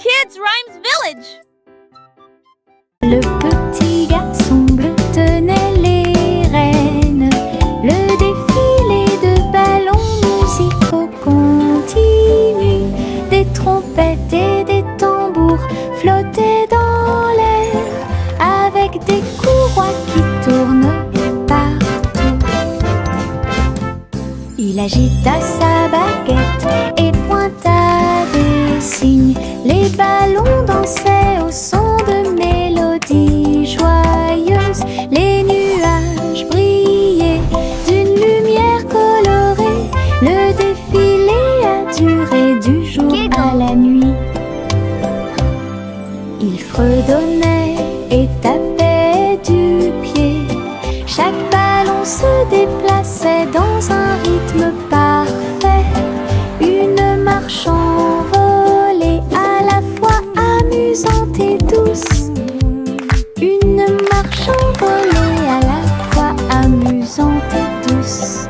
Kids Rhymes Village. Le petit garçon bleu tenait les rênes. Le défilé de ballons musicaux continue. Des trompettes et des tambours flottaient dans l'air, avec des courroies qui tournent partout. Il agita sa baguette et pointa des signes. Les ballons dansaient au son de mélodies joyeuses. Les nuages brillaient d'une lumière colorée. Le défilé a duré du jour à la nuit. Il fredonnait et tapait du pied. Chaque ballon se déplaçait dans un rythme parfait. Une marche envolée, à la fois amusante et douce. Une marche envolée, à la fois amusante et douce.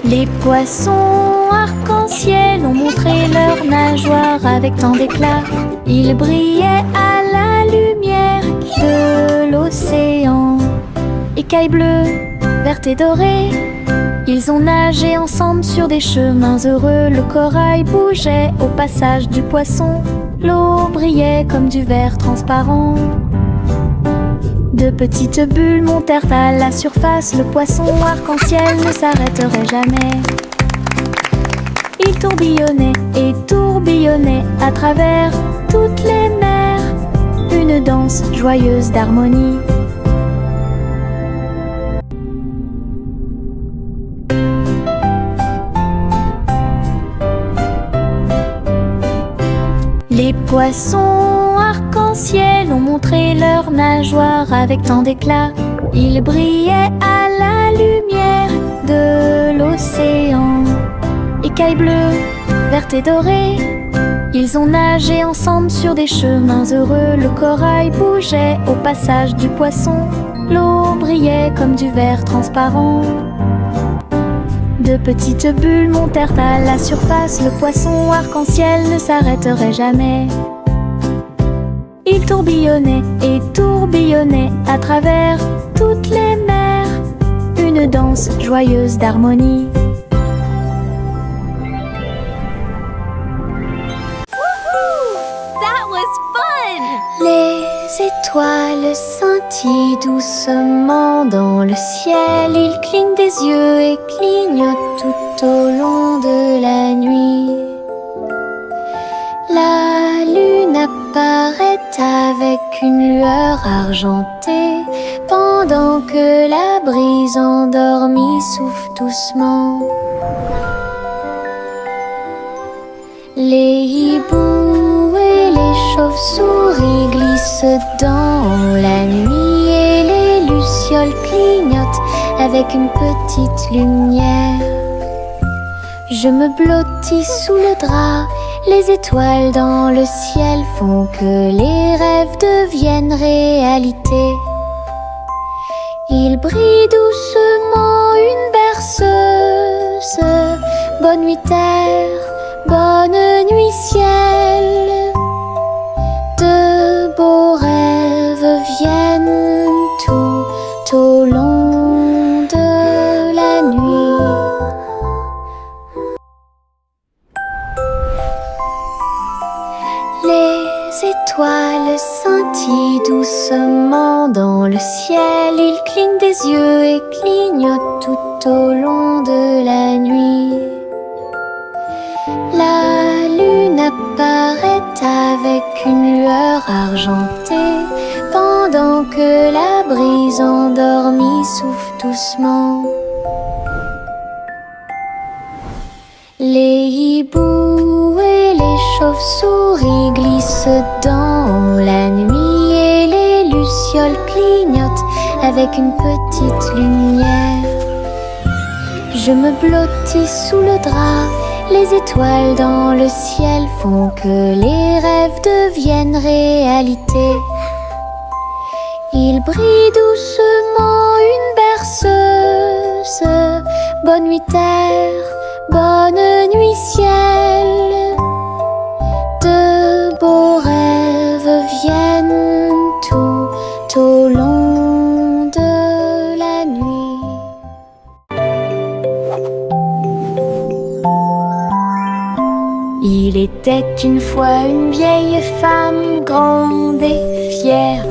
Les poissons arc-en-ciel ont montré leurs nageoires avec tant d'éclat. Ils brillaient à la lumière de l'océan. Écailles bleues, vertes et dorées, ils ont nagé ensemble sur des chemins heureux. Le corail bougeait au passage du poisson. L'eau brillait comme du verre transparent. De petites bulles montèrent à la surface. Le poisson arc-en-ciel ne s'arrêterait jamais. Il tourbillonnait et tourbillonnait à travers toutes les mers. Une danse joyeuse d'harmonie. Les poissons arc-en-ciel ont montré leurs nageoires avec tant d'éclat. Ils brillaient à la lumière de l'océan. Écailles bleues, vertes et dorées, ils ont nagé ensemble sur des chemins heureux. Le corail bougeait au passage du poisson. L'eau brillait comme du verre transparent. De petites bulles montèrent à la surface. Le poisson arc-en-ciel ne s'arrêterait jamais. Il tourbillonnait et tourbillonnait à travers toutes les mers. Une danse joyeuse d'harmonie. That was fun. Les étoiles scintillent doucement dans le ciel. Ils clignent des yeux et clignotent tout au long de la nuit. La lune apparaît avec une lueur argentée, pendant que la brise endormie souffle doucement. Les hiboux et les chauves-souris glissent dans la nuit, et les lucioles clignotent avec une petite lumière. Je me blottis sous le drap. Les étoiles dans le ciel font que les rêves deviennent réalité. Il brille doucement une berceuse. Bonne nuit terre, bonne nuit ciel. De beaux rêves viennent tout au long de la nuit. Les étoiles scintillent doucement dans le ciel. Ils clignent des yeux et clignotent tout au long de la nuit. La lune apparaît avec une lueur argentée, pendant que la brise endormie souffle doucement. Les hiboux et les chauves-souris glissent dans la nuit, et les lucioles clignotent avec une petite lumière. Je me blottis sous le drap. Les étoiles dans le ciel font que les rêves deviennent réalité. Il brille doucement une berceuse. Il était une fois une vieille femme grande et fière.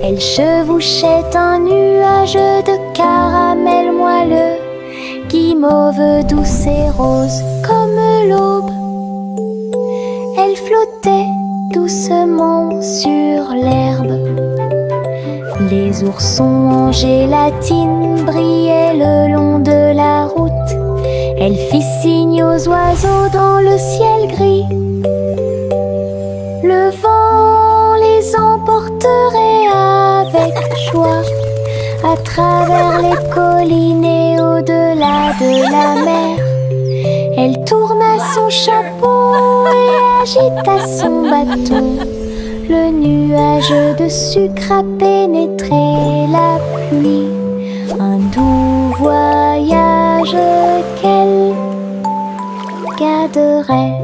Elle chevauchait un nuage de caramel moelleux, guimauve douce et rose comme l'aube. Elle flottait doucement sur l'herbe. Les oursons en gélatine brillaient le long de la route. Elle fit signe aux oiseaux dans le ciel gris. Le vent les emporterait avec joie à travers les collines et au-delà de la mer. Elle tourna son chapeau et agita son bâton. Le nuage de sucre a pénétré la pluie. Un doux voyage qu'elle garderait.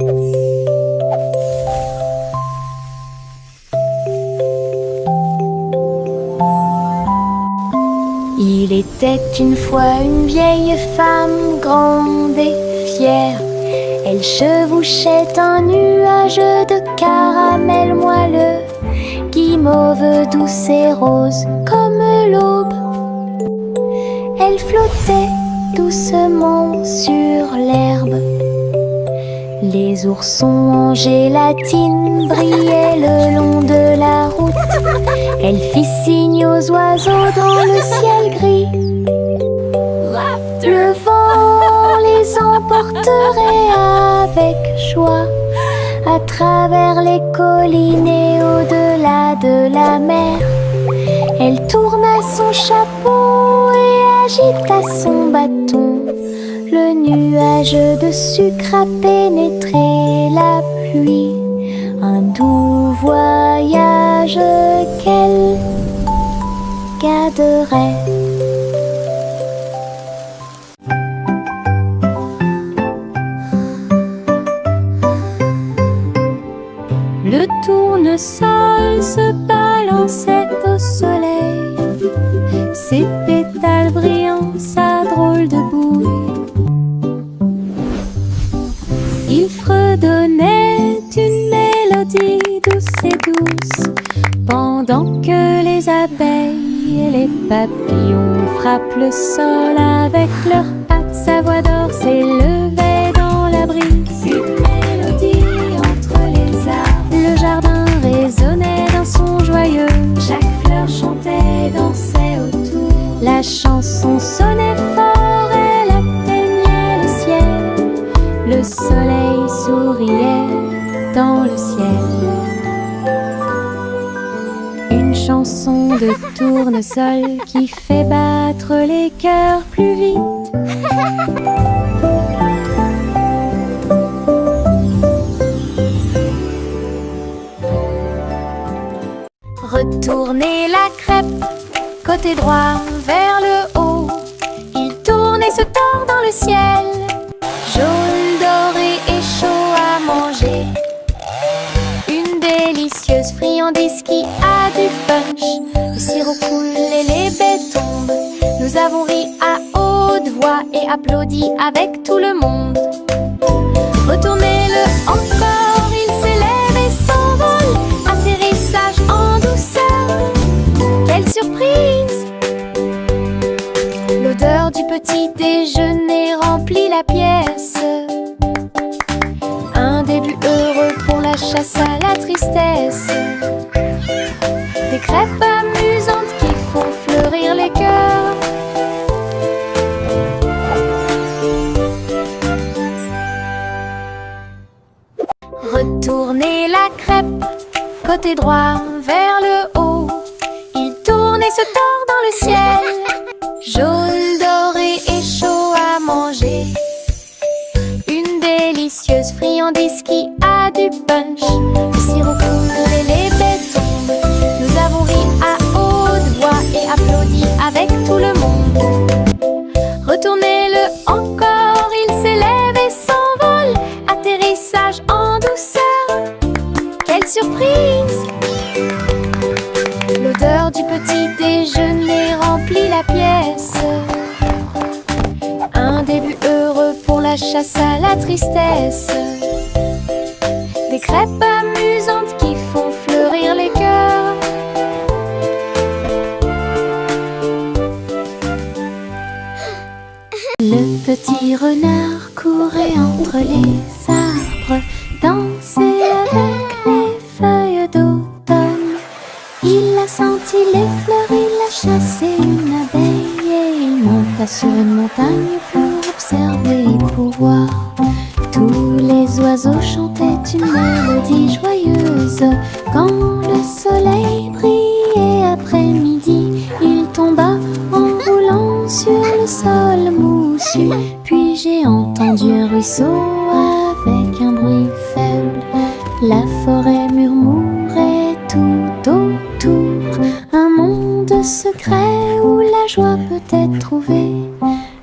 Il était une fois une vieille femme grande et fière. Elle chevauchait un nuage de caramel moelleux, guimauve douce et rose comme l'aube. Elle flottait doucement sur l'herbe. Les oursons en gélatine brillaient le long de la route. Elle fit signe aux oiseaux dans le ciel gris. Le vent les emporterait avec joie à travers les collines et au-delà de la mer. Elle tourna son chapeau et agita son bâton. Le nuage de sucre a pénétré la pluie. Un doux voyage qu'elle garderait. Le tournesol se balançait au soleil, ses pétales brillants, sa drôle de bouille. Il fredonnait une mélodie douce et douce, pendant que les abeilles et les papillons frappent le sol avec leurs pattes. Sa voix d'or s'élevait dans la brise, une mélodie entre les arbres. Le jardin résonnait d'un son joyeux, chaque fleur chantait, dansait autour. La chanson sonnait fort, elle atteignait le ciel. Le soleil souriait dans le ciel. Une chanson de tournesol qui fait battre les cœurs plus vite. Retournez la crêpe, côté droit vers le haut. Il tourne et se tord dans le ciel, jaune, doré et chaud à manger. Une délicieuse friandise qui a du punch. Le sirop coule et les baies tombent. Nous avons ri à haute voix et applaudi avec tout le monde. Retournez-le encore, il s'élève et s'envole. Atterrissage en douceur, quelle surprise! L'odeur du petit déjeuner remplit la pièce. Un début heureux pour la chasse à la tristesse. Des crêpes amusantes qui font fleurir les cœurs. Retournez la crêpe, côté droit vers le haut. Il tourne et se tord dans le ciel, jaune, doré et chaud à manger. Une délicieuse friandise qui a du punch. Le sirop coule et les baies tombent. Nous avons ri à haute voix et applaudi avec tout le monde. Retournez-le encore, il s'élève et s'envole. Atterrissage en douceur, quelle surprise! L'odeur du petit déjeuner remplit la pièce. Un début heureux pour la chasse à la tristesse. des crêpes amusantes qui font fleurir les cœurs. Le petit renard courait entre les arbres, dansait avec les feuilles d'automne. Il a senti les fleurs, il a chassé une abeille et il monta sur une montagne pour observer et pour voir. Tous les oiseaux chantaient une mélodie joyeuse. Quand le soleil brillait après-midi, il tomba en roulant sur le sol moussu. Puis j'ai entendu un ruisseau avec un bruit faible. La forêt murmurait tout autour, un monde secret où la joie peut être trouvée.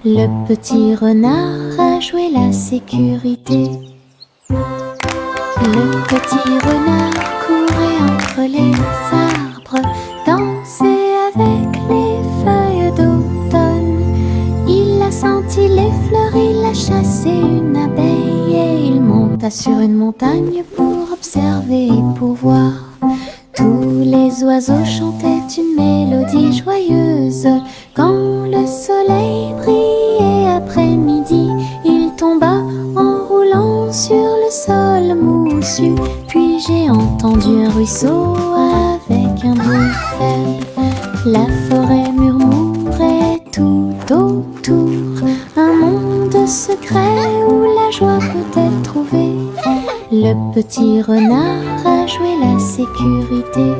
Le petit renard a joué la sécurité. Le petit renard courait entre les arbres, dansait avec les feuilles d'automne. Il a senti les fleurs, il a chassé une abeille et il monta sur une montagne pour observer et pour voir. Tous les oiseaux chantaient une mélodie joyeuse. Quand le soleil brillait après-midi, il tomba en roulant sur le sol moussu. Puis j'ai entendu un ruisseau avec un bruit faible. La forêt murmurait tout autour, un monde secret où la joie peut être trouvée. Le petit renard a joué la sécurité.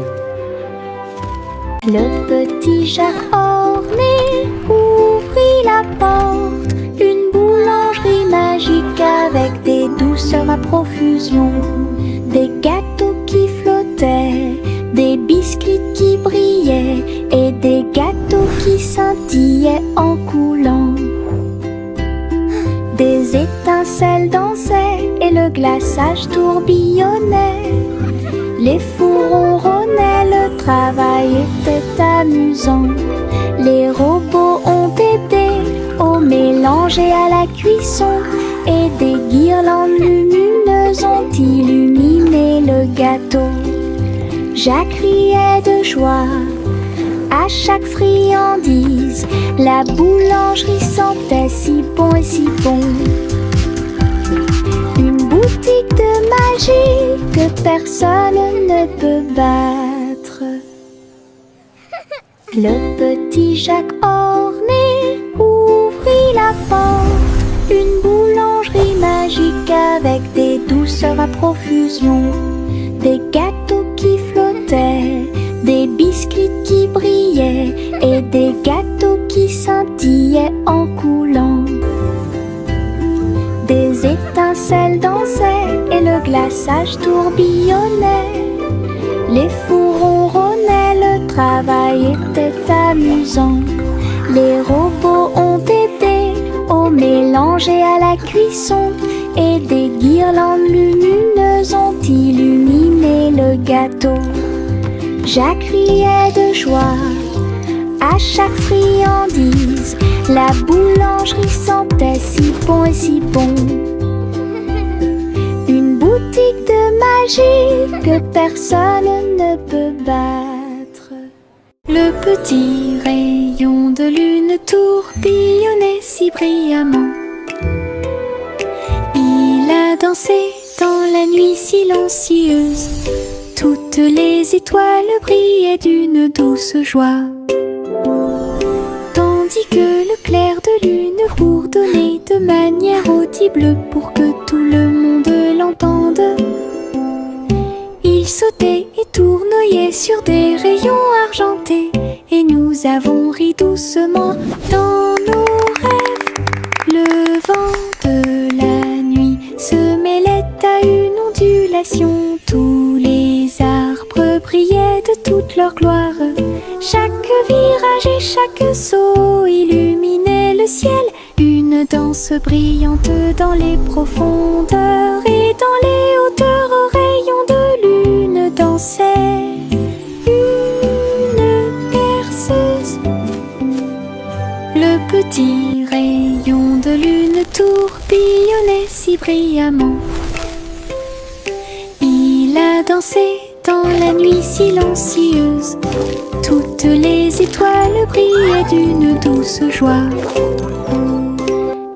Le petit Jacques orné ouvrit la porte. Une boulangerie magique avec des douceurs à profusion. Des gâteaux qui flottaient, des biscuits qui brillaient et des gâteaux qui scintillaient en coulant. Des étincelles dansaient et le glaçage tourbillonnait. Les fours ronronnaient, le travail était amusant. Les robots ont aidé au mélange et à la cuisson. Et des guirlandes lumineuses ont illuminé le gâteau. Jacques riait de joie à chaque friandise. La boulangerie sentait si bon et si bon. Une boutique de magie que personne ne peut battre. Le petit Jacques orné ouvrit la porte. Une boulangerie magique avec des douceurs à profusion. Des gâteaux qui flottaient, des biscuits qui brillaient et des gâteaux qui scintillaient en coulant. Des étincelles dansaient et le glaçage tourbillonnait. Les fours ronronnaient, le travail était amusant. Les robots ont aidé au mélange et à la cuisson. Et des guirlandes lumineuses ont illuminé le gâteau. Jacques riait de joie à chaque friandise. La boulangerie sentait si bon et si bon. Une boutique de magie que personne ne peut battre. Le petit rayon de lune tourbillonnait si brillamment. Il a dansé dans la nuit silencieuse. Toutes les étoiles brillaient d'une douce joie. Tandis que le clair de lune bourdonnait de manière audible pour que tout le monde l'entende. Il sautait et tournoyait sur des rayons argentés et nous avons ri doucement dans nos rêves. Le vent de la nuit se mêlait à une ondulation. Tous les arbres brillaient de toute leur gloire. Chaque virage et chaque saut illuminait le ciel. Une danse brillante dans les profondeurs et dans les hauteurs aux rayons de lune dansait une berceuse. Le petit rayon de lune tourbillonnait si brillamment. Il a dansé dans la nuit silencieuse. Toutes les étoiles brillaient d'une douce joie,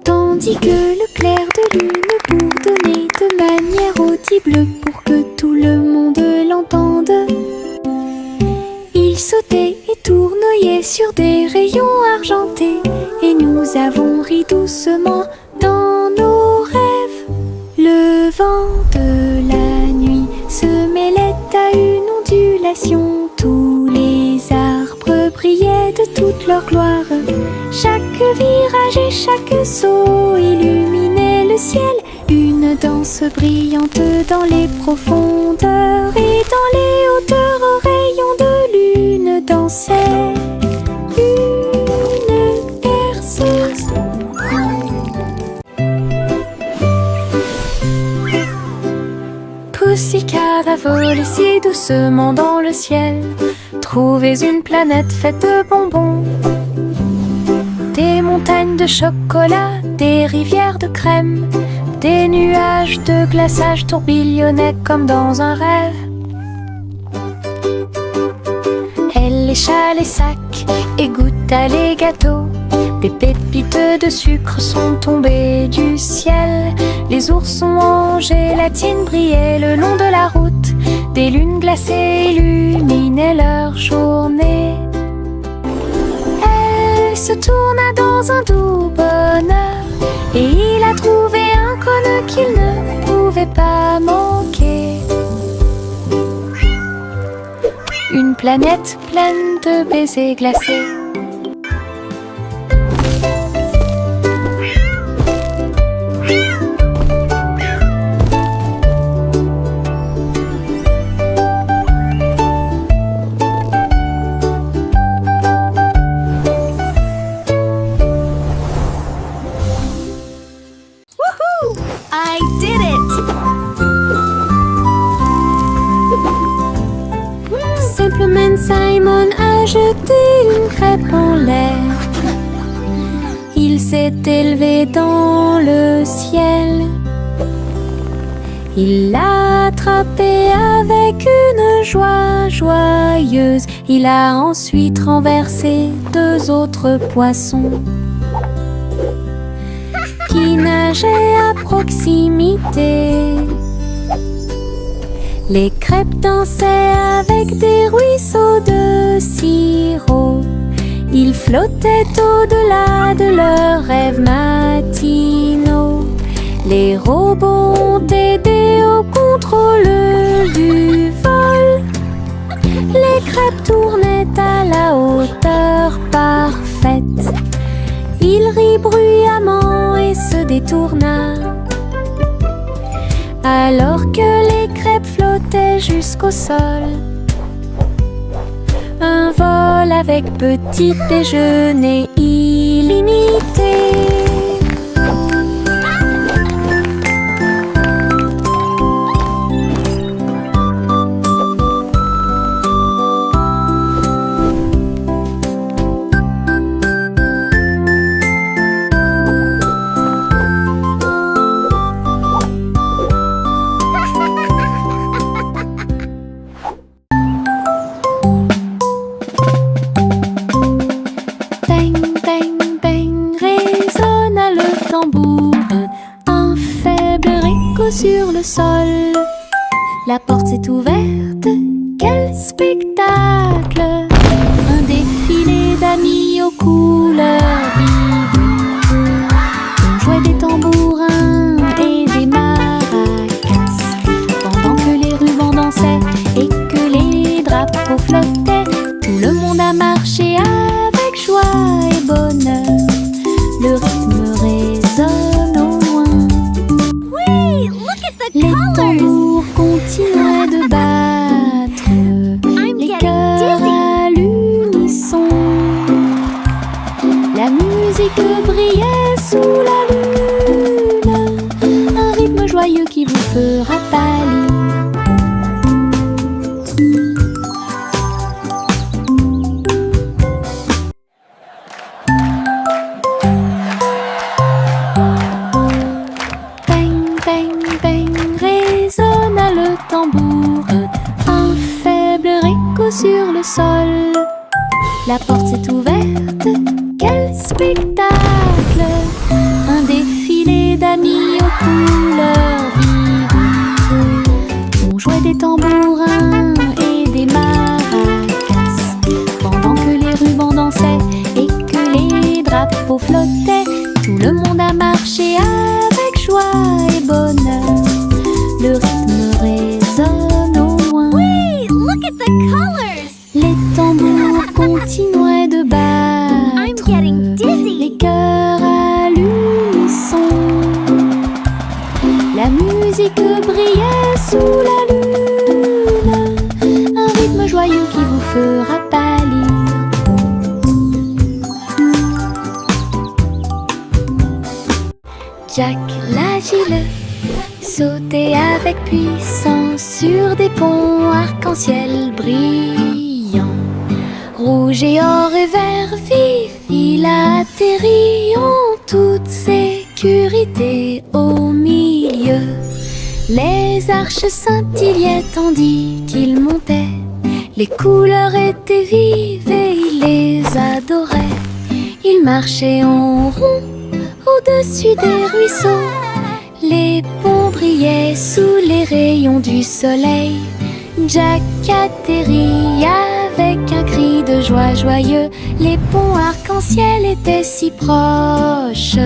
tandis que le clair de lune bourdonnait de manière audible pour que tout le monde l'entende. Il sautait et tournoyait sur des rayons argentés, et nous avons ri doucement dans nos rêves. Le vent de la nuit se mêlait à une ondulation. Tous les arbres brillaient de toute leur gloire. Chaque virage et chaque saut illuminait le ciel. Une danse brillante dans les profondeurs, et dans les hauteurs aux rayons de lune dansait une berceuse. Pussycat a volé si doucement dans le ciel. Trouvez une planète faite de bonbons, des montagnes de chocolat, des rivières de crème, des nuages de glaçage tourbillonnaient comme dans un rêve. Elle lécha les sacs et goûta les gâteaux. Des pépites de sucre sont tombées du ciel. Les oursons en gélatine brillaient le long de la route. Des lunes glacées illuminaient leur journée. Elle se tourna dans un doux bonheur, et il a trouvé un cône qu'il ne pouvait pas manquer. Une planète pleine de baisers glacés. I did it! Simplement Simon a jeté une crêpe en l'air. Il s'est élevé dans le ciel. Il l'a attrapé avec une joie joyeuse. Il a ensuite renversé 2 autres poissons qui nageaient à proximité. Les crêpes dansaient avec des ruisseaux de sirop. Ils flottaient au-delà de leurs rêves matinaux. Les robots ont aidé au contrôle du vol. Les crêpes tournaient à la hauteur parfaite. Il rit bruyamment et se détourna, alors que les crêpes flottaient jusqu'au sol. Un vol avec petit déjeuner illimité. Sur le sol, la porte s'est ouverte. Quel spectacle! Un défilé d'amis aux couleurs vives. On jouait des tambourins et des maracas, pendant que les rubans dansaient et que les drapeaux flottaient. Tout le monde a marché avec joie et bonheur. Le rythme résonne au loin. Les tambours continuaient de battre, les cœurs à l'unisson. La musique brillait sous la lune, un rythme joyeux qui vous fera pâlir. Bang, bang, bang, résonna le tambour. tableau sur le sol. La porte s'est ouverte, quel spectacle! Un défilé d'amis aux couleurs vives. On jouait des tambourins et des maracas, pendant que les rubans dansaient et que les drapeaux flottaient. Tout le monde a marché avec joie et bonheur. Le rythme résonne au loin. Wait, look at the colors! Les tambours continuaient de battre. I'm getting dizzy. Les cœurs à l'unisson. La musique brillait sous la lune. Un rythme joyeux qui vous fera pâlir. Jack l'agile sautait avec puissance sur des ponts arc-en-ciel brillants. Rouge et or et vert vif, il atterrit en toute sécurité au milieu. Les arches scintillaient tandis qu'il montait. Les couleurs étaient vives et il les adorait. Il marchait en rond au-dessus des ruisseaux. Les ponts brillaient sous les rayons du soleil. Jack atterrit avec un cri de joie joyeux. Les ponts arc-en-ciel étaient si proches.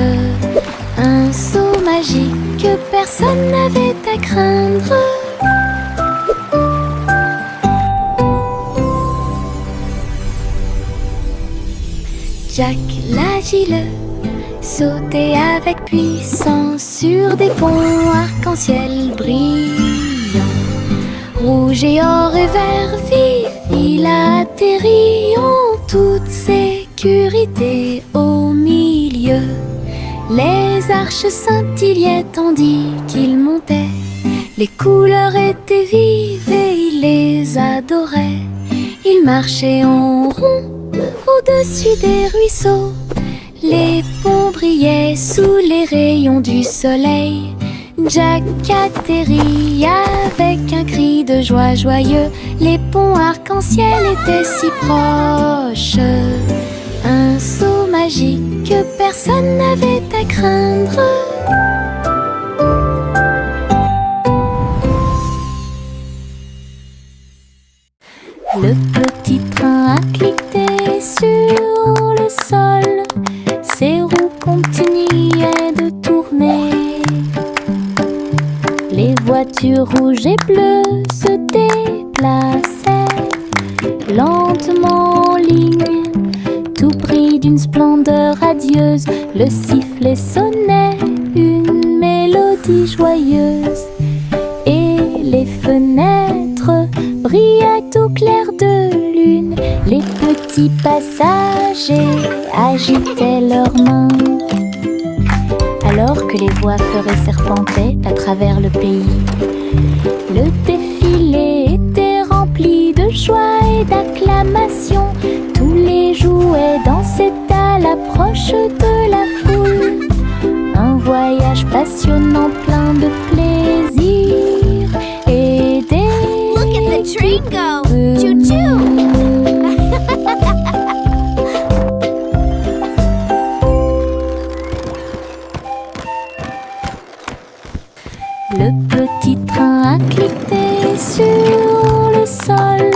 Un saut magique que personne n'avait à craindre. Jack l'agile sautait avec puissance sur des ponts arc-en-ciel brillants. Rouge et or et vert vif, il atterrit en toute sécurité au milieu. Les arches scintillaient tandis qu'il montait. Les couleurs étaient vives et il les adorait. Il marchait en rond au-dessus des ruisseaux. Les ponts brillaient sous les rayons du soleil. Jack atterrit avec un cri de joie joyeux. Les ponts arc-en-ciel étaient si proches. Un saut magique que personne n'avait à craindre. Le petit train a cliqué sur le sol. Ses roues continuaient de tourner. Les voitures rouges et bleues se déplaçaient lentement en ligne, tout pris d'une splendeur radieuse. Le sifflet sonnait une mélodie joyeuse, et les fenêtres brillaient au clair de lune. Les petits passagers agitaient leurs mains, alors que les voix feuraient serpentaient à travers le pays. Le défilé était rempli de joie et d'acclamation. Tous les jouets dansaient à l'approche de la foule. Un voyage passionnant plein de plaisir et des... Look at the train go! Choo-choo! Le petit train a cliqué sur le sol.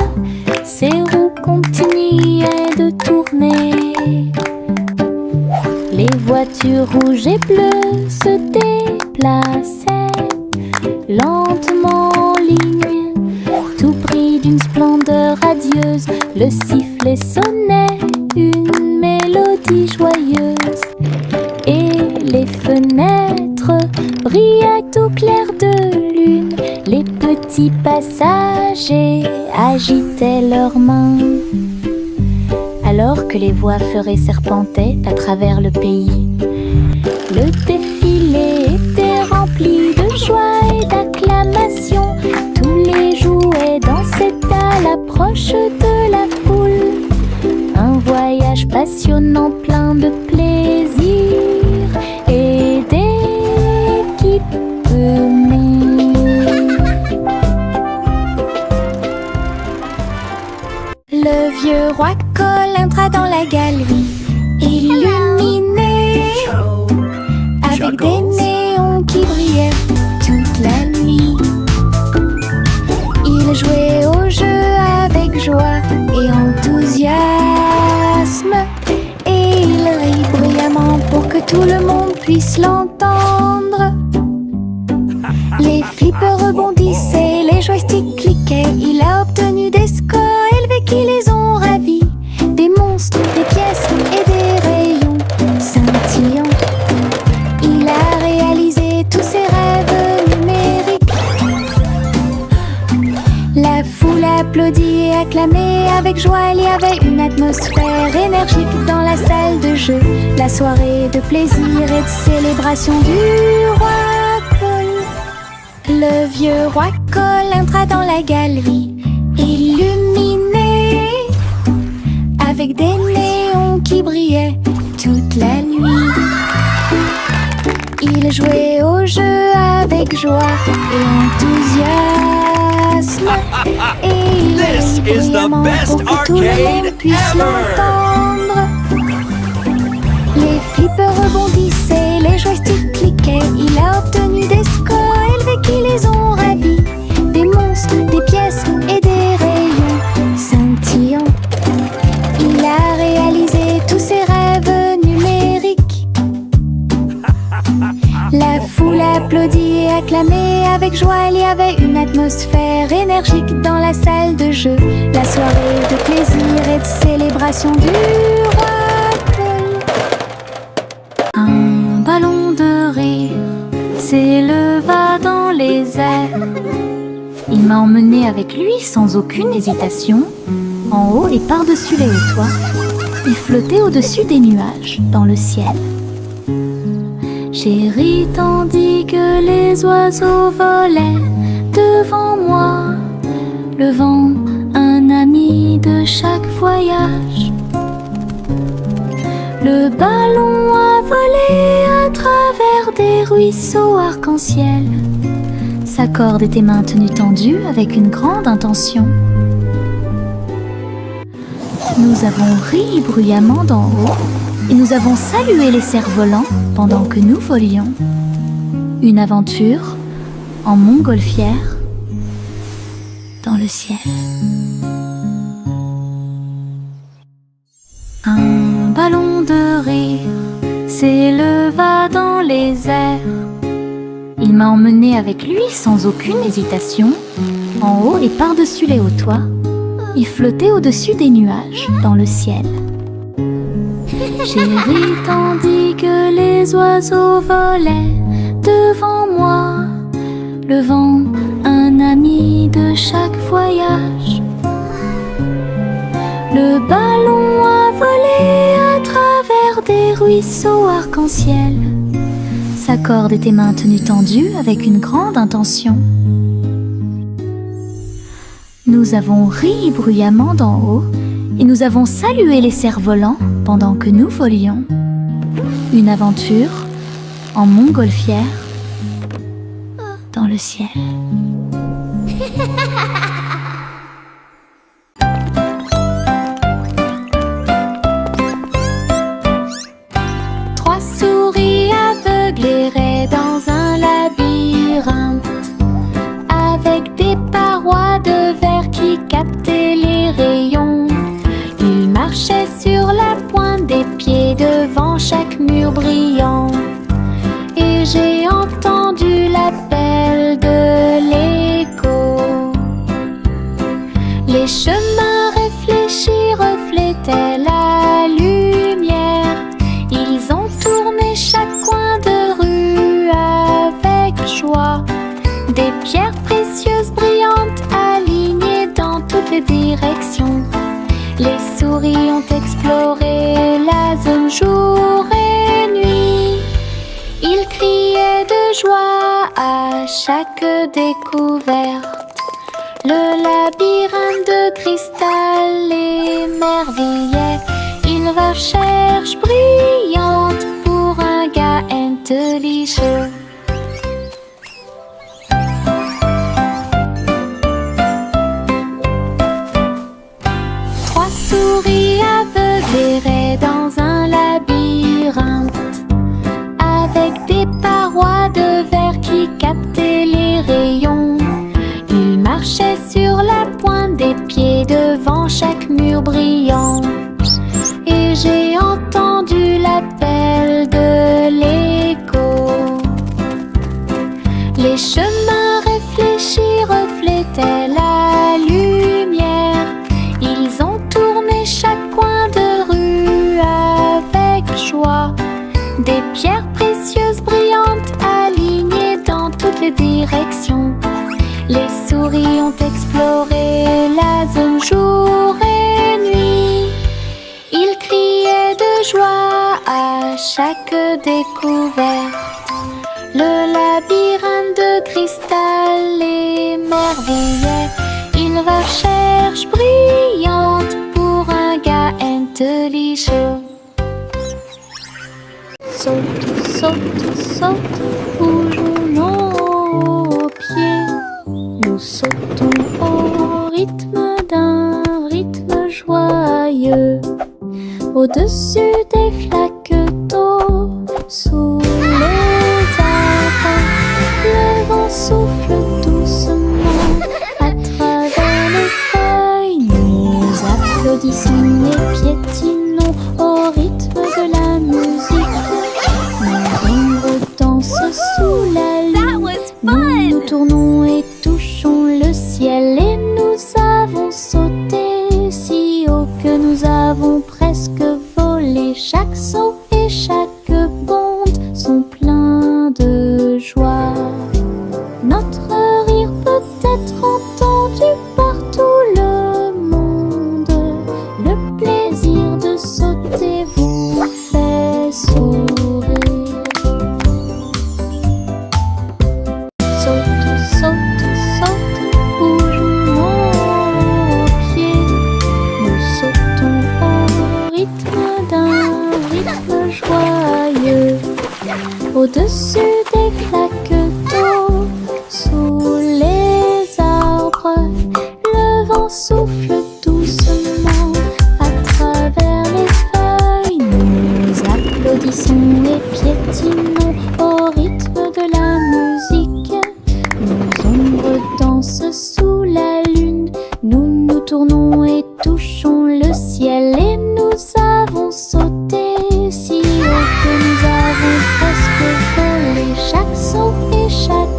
Ses roues continuaient de tourner. Les voitures rouges et bleues se déplaçaient lentement en ligne, tout pris d'une splendeur radieuse. Le sifflet sonnait une mélodie joyeuse, et les fenêtres brillaient au clair de lune. Les petits passagers agitaient leurs mains, alors que les voix feuraient serpentaient à travers le pays. Le défilé était rempli de joie et d'acclamation. Tous les jouets dansaient à l'approche de la foule. Un voyage passionnant plein de plaisir et d'équipements. vieux roi Cole entra dans la galerie, illuminé, avec des néons qui brillaient toute la nuit. Il jouait au jeu avec joie et enthousiasme, et il rit bruyamment pour que tout le monde puisse l'entendre. Les flippers rebondissaient, les joysticks cliquaient. Il a obtenu des scores élevés qui les ont ravis. Des monstres, des pièces et des rayons scintillants. Il a réalisé tous ses rêves numériques. La foule applaudit et acclamait avec joie. Il y avait une atmosphère énergique dans la salle de jeu. La soirée de plaisir et de célébration du roi Cole. Le vieux roi Cole entra dans la galerie, illuminé, avec des néons qui brillaient toute la nuit. Il jouait au jeu avec joie et enthousiasme, et il rit bruyamment pour que tout le monde puisse l'entendre. Les flippers rebondissaient, les joysticks cliquaient. Il a obtenu des scores élevés qui les ont ravis. Des monstres, des pièces et des rayons scintillants. Il a réalisé tous ses rêves numériques. La foule applaudit et acclamait avec joie. Il y avait une atmosphère énergique dans la salle de jeu. La soirée de plaisir et de célébration du roi Cole. Un ballon de rire s'éleva dans les airs. Il m'a emmené avec lui sans aucune hésitation, en haut et par-dessus les hauts toits. Il flottait au-dessus des nuages, dans le ciel. J'ai ri tandis que les oiseaux volaient devant moi, le vent, un ami de chaque voyage. Le ballon a volé à travers des ruisseaux arc-en-ciel. Sa corde était maintenue tendue avec une grande intention. Nous avons ri bruyamment d'en haut et nous avons salué les cerfs-volants pendant que nous volions. Une aventure en montgolfière dans le ciel. Un ballon de rire s'éleva dans les airs. Il m'a emmené avec lui sans aucune hésitation, en haut et par-dessus les hauts toits. Il flottait au-dessus des nuages, dans le ciel. J'ai ri tandis que les oiseaux volaient devant moi, le vent, un ami de chaque voyage. Le ballon a volé à travers des ruisseaux arc-en-ciel. Sa corde était maintenue tendue avec une grande intention. Nous avons ri bruyamment d'en haut et nous avons salué les cerfs-volants pendant que nous volions. Une aventure en montgolfière dans le ciel. Trois souris aveugles erraient dans un labyrinthe, avec des parois de verre qui captaient les rayons. Ils marchaient sur la pointe des pieds devant chaque mur brillant. Et j'ai entendu l'appel de l'écho. Les chemins réfléchis reflétaient la lumière. Ils ont tourné chaque coin de rue avec joie. Des pierres précieuses brillantes alignées dans toutes les directions. Les souris ont exploré la zone jour et nuit. Ils criaient de joie à chaque découverte. Le labyrinthe de cristal émerveillait. Une recherche brillante pour un gars intelligent. Trois Des pierres précieuses brillantes alignées dans toutes les directions. Les souris ont exploré la zone jour et nuit. Ils criaient de joie à chaque découverte. Le labyrinthe de cristal émerveillait une recherche brillante pour un gars intelligent. Saute, saute, saute, bougeons nos pieds. Nous sautons au rythme d'un rythme joyeux. Au-dessus des flaques d'eau, sous les arbres, le vent souffle doucement à travers les feuilles. Nous applaudissons et piétinons au rythme de la musique. Nos ombres dansent sous la lune. Nous nous tournons et touchons le ciel. Et nous avons sauté si haut que nous avons presque volé. Chaque saut et chaque bonde sont pleins de joie. Notre rire peut être entendu par tout le monde. Le plaisir de sauter vous fait sourire. Saute, saute, saute, bougeons nos pieds. Nous sautons au rythme d'un rythme joyeux. Au-dessus des flaques d'eau, sous les arbres, le vent souffle doucement à travers les feuilles. Nous applaudissons et piétinons au rythme de la musique. Nos ombres dansent sous la lune. Nous nous tournons et touchons le ciel. Et nous avons sauté si haut que nous avons presque volé. Chaque saut et chaque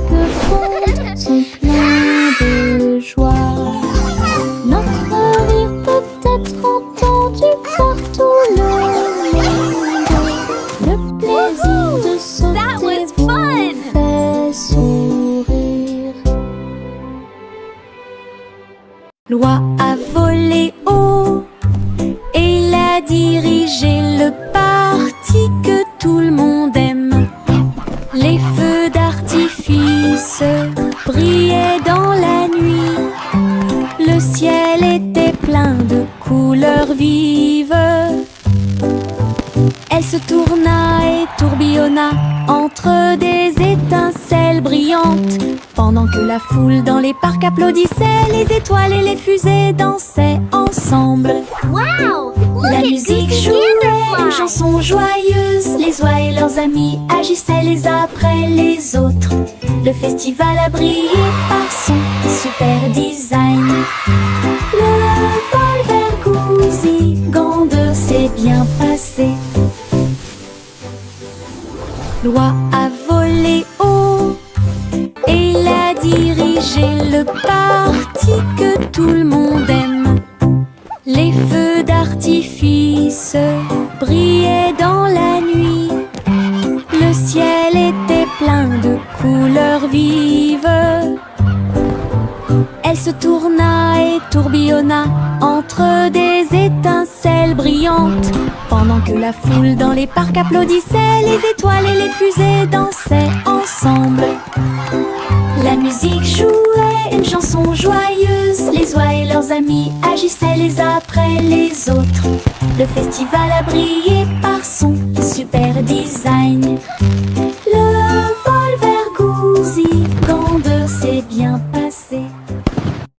bonde sont pleins de joie. Notre rire peut être entendu par tout le monde. Le plaisir de sauter vous fait sourire. L'oie a volé haut et il a dirigé le parti que tout le monde aime. Les feux d'artifice brillaient dans la nuit. Le ciel était plein de couleurs vives. Elle se tourna et tourbillonna entre des étincelles brillantes. Pendant que la foule dans les parcs applaudissait, les étoiles et les fusées dansaient ensemble. Wow! La musique jouait une chanson joyeuse. Les oies et leurs amis agissaient les uns après les autres. Le festival a brillé par son super design. Le vol vers Goosey-Gander s'est bien passé. L'oie a volé haut et il a dirigé le parti que tout le monde aime. Les feux d'artifice brillaient dans la nuit. Le ciel était plein de couleurs vives. Elle se tourna et tourbillonna entre des étincelles brillantes. Pendant que la foule dans les parcs applaudissait, les étoiles et les fusées dansaient ensemble. La musique jouait une chanson joyeuse. Les oies et leurs amis agissaient les uns après les autres. Le festival a brillé par son super design.